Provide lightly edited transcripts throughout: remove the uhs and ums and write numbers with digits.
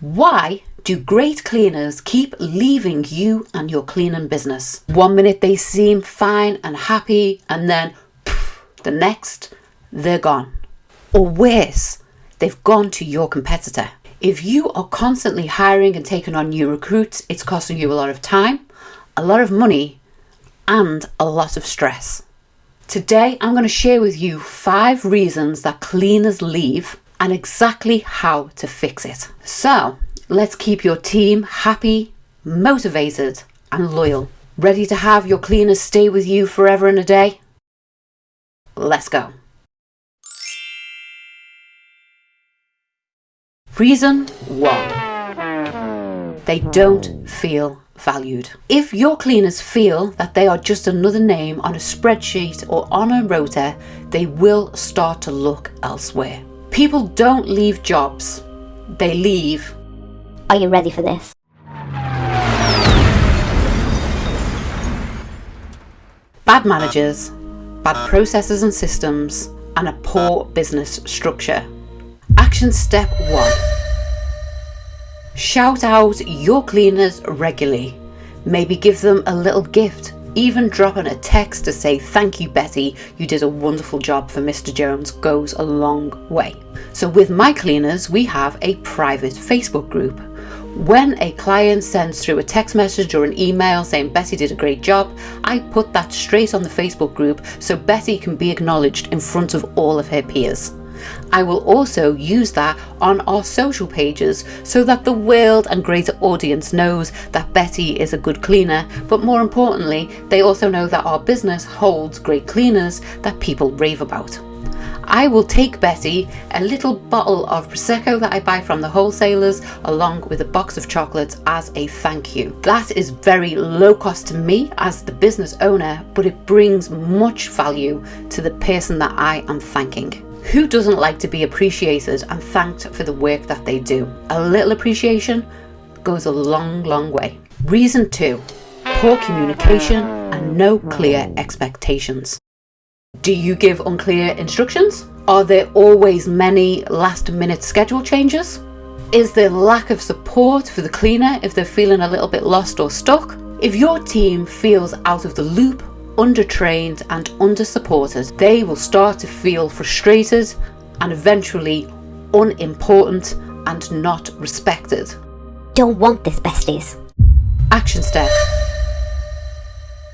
Why do great cleaners keep leaving you and your cleaning business? One minute they seem fine and happy, and then the next they're gone. Or worse, they've gone to your competitor. If you are constantly hiring and taking on new recruits, it's costing you a lot of time, a lot of money, and a lot of stress. Today, I'm going to share with you 5 reasons that cleaners leave and exactly how to fix it. So, let's keep your team happy, motivated, and loyal. Ready to have your cleaners stay with you forever and a day? Let's go. Reason 1. They don't feel valued. If your cleaners feel that they are just another name on a spreadsheet or on a rota, they will start to look elsewhere. People don't leave jobs, they leave. Are you ready for this? Bad managers, bad processes and systems, and a poor business structure. Action step 1. Shout out your cleaners regularly. Maybe give them a little gift. Even dropping a text to say, "Thank you, Betty, you did a wonderful job for Mr. Jones," goes a long way. So with my cleaners, we have a private Facebook group. When a client sends through a text message or an email saying Betty did a great job, I put that straight on the Facebook group so Betty can be acknowledged in front of all of her peers. I will also use that on our social pages so that the world and greater audience knows that Betty is a good cleaner, but more importantly, they also know that our business holds great cleaners that people rave about. I will take Betty a little bottle of Prosecco that I buy from the wholesalers along with a box of chocolates as a thank you. That is very low cost to me as the business owner, but it brings much value to the person that I am thanking. Who doesn't like to be appreciated and thanked for the work that they do? A little appreciation goes a long, long way. Reason 2, poor communication and no clear expectations. Do you give unclear instructions? Are there always many last-minute schedule changes? Is there lack of support for the cleaner if they're feeling a little bit lost or stuck? If your team feels out of the loop, undertrained and under-supported, they will start to feel frustrated and eventually unimportant and not respected. Don't want this, besties. Action step.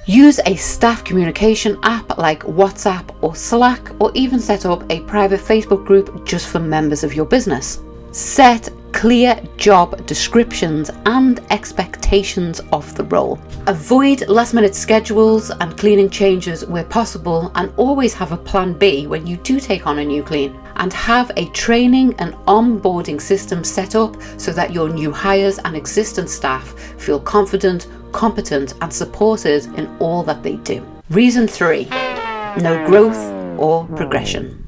Use a staff communication app like WhatsApp or Slack, or even set up a private Facebook group just for members of your business. Set clear job descriptions and expectations of the role. Avoid last-minute schedules and cleaning changes where possible, and always have a plan B when you do take on a new clean. And have a training and onboarding system set up so that your new hires and existing staff feel confident, competent and supported in all that they do. Reason 3, no growth or progression.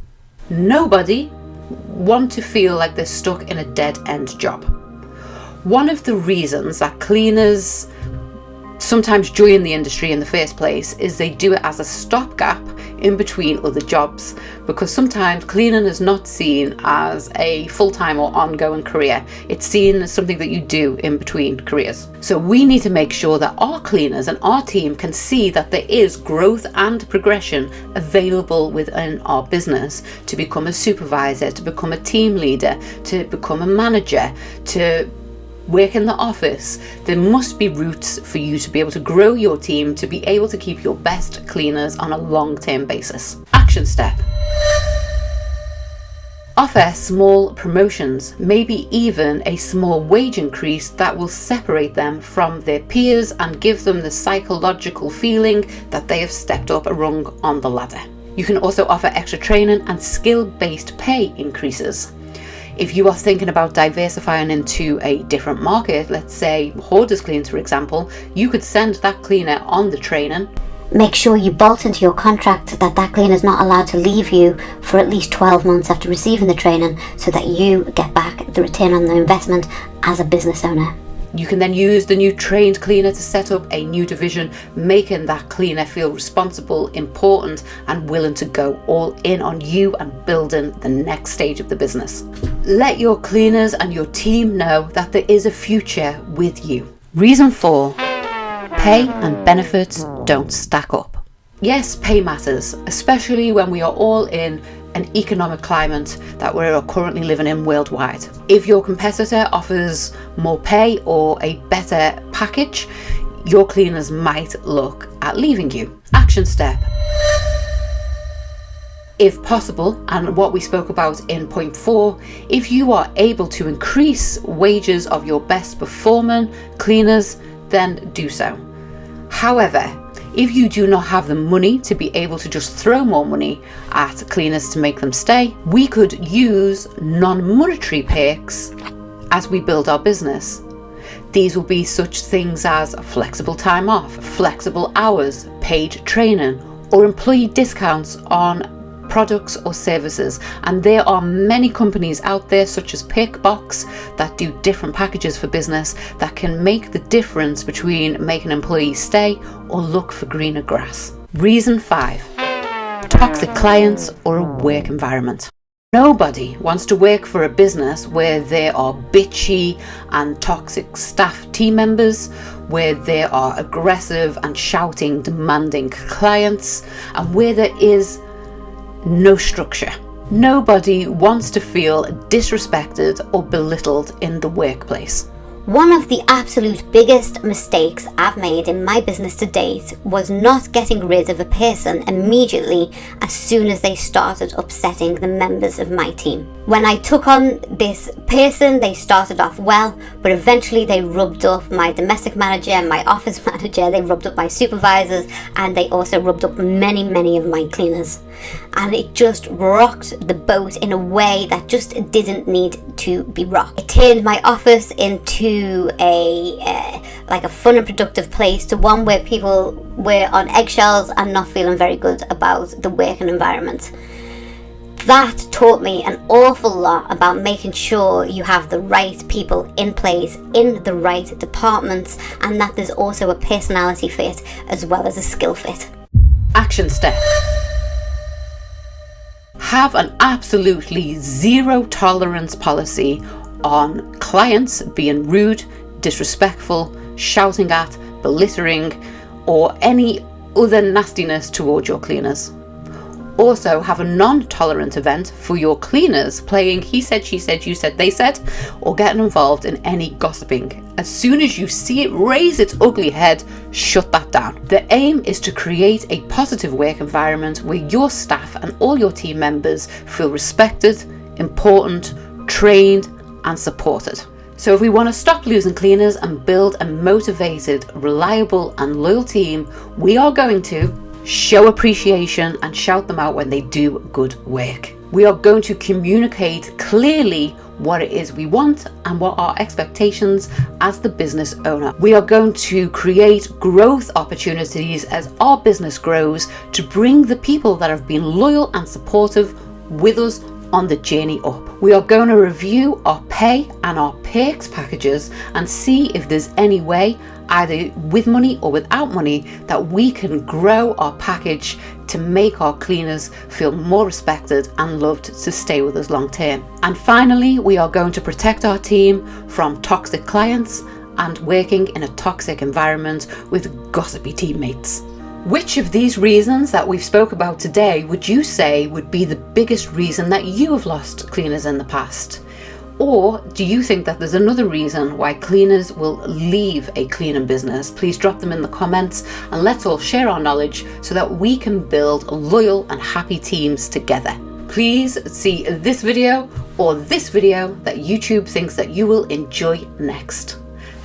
Nobody want to feel like they're stuck in a dead-end job. One of the reasons that cleaners sometimes join the industry in the first place is they do it as a stopgap in between other jobs, because sometimes cleaning is not seen as a full-time or ongoing career. It's seen as something that you do in between careers. So we need to make sure that our cleaners and our team can see that there is growth and progression available within our business to become a supervisor, to become a team leader, to become a manager, to work in the office. There must be routes for you to be able to grow your team, to be able to keep your best cleaners on a long-term basis. Action step. Offer small promotions, maybe even a small wage increase that will separate them from their peers and give them the psychological feeling that they have stepped up a rung on the ladder. You can also offer extra training and skill-based pay increases. If you are thinking about diversifying into a different market, let's say hoarders cleans for example, you could send that cleaner on the training. Make sure you bolt into your contract that that cleaner is not allowed to leave you for at least 12 months after receiving the training, so that you get back the return on the investment as a business owner. You can then use the new trained cleaner to set up a new division, making that cleaner feel responsible, important, and willing to go all in on you and building the next stage of the business. Let your cleaners and your team know that there is a future with you. Reason 4, pay and benefits don't stack up. Yes, pay matters, especially when we are all in an economic climate that we are currently living in worldwide. If your competitor offers more pay or a better package, your cleaners might look at leaving you. Action step. If possible, and what we spoke about in point 4, if you are able to increase wages of your best performing cleaners, then do so. However, if you do not have the money to be able to just throw more money at cleaners to make them stay, we could use non-monetary perks as we build our business. These will be such things as flexible time off, flexible hours, paid training, or employee discounts on products or services. And there are many companies out there such as Pickbox that do different packages for business that can make the difference between making employees stay or look for greener grass. Reason 5, toxic clients or a work environment. Nobody wants to work for a business where there are bitchy and toxic staff team members, where there are aggressive and shouting, demanding clients, and where there is no structure. Nobody wants to feel disrespected or belittled in the workplace. One of the absolute biggest mistakes I've made in my business to date was not getting rid of a person immediately as soon as they started upsetting the members of my team. When I took on this person, they started off well, but eventually they rubbed up my domestic manager, my office manager, they rubbed up my supervisors, and they also rubbed up many of my cleaners. And it just rocked the boat in a way that just didn't need to be rocked. It turned my office into a fun and productive place to one where people were on eggshells and not feeling very good about the working environment. That taught me an awful lot about making sure you have the right people in place in the right departments, and that there's also a personality fit as well as a skill fit. Action step. Have an absolutely zero tolerance policy on clients being rude, disrespectful, shouting at, belittling, or any other nastiness towards your cleaners. Also, have a non-tolerant event for your cleaners playing he said, she said, you said, they said, or getting involved in any gossiping. As soon as you see it raise its ugly head, shut that down. The aim is to create a positive work environment where your staff and all your team members feel respected, important, trained, and supported. So if we want to stop losing cleaners and build a motivated, reliable, and loyal team, we are going to show appreciation and shout them out when they do good work. We are going to communicate clearly what it is we want and what our expectations as the business owner. We are going to create growth opportunities as our business grows to bring the people that have been loyal and supportive with us on the journey up. We are going to review our pay and our perks packages and see if there's any way, either with money or without money, that we can grow our package to make our cleaners feel more respected and loved to stay with us long term. And finally, we are going to protect our team from toxic clients and working in a toxic environment with gossipy teammates. Which of these reasons that we've spoke about today would you say would be the biggest reason that you have lost cleaners in the past? Or do you think that there's another reason why cleaners will leave a cleaning business? Please drop them in the comments and let's all share our knowledge so that we can build loyal and happy teams together. Please see this video or this video that YouTube thinks that you will enjoy next.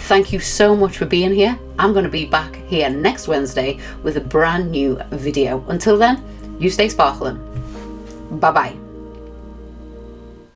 Thank you so much for being here. I'm going to be back here next Wednesday with a brand new video. Until then, you stay sparkling. Bye bye.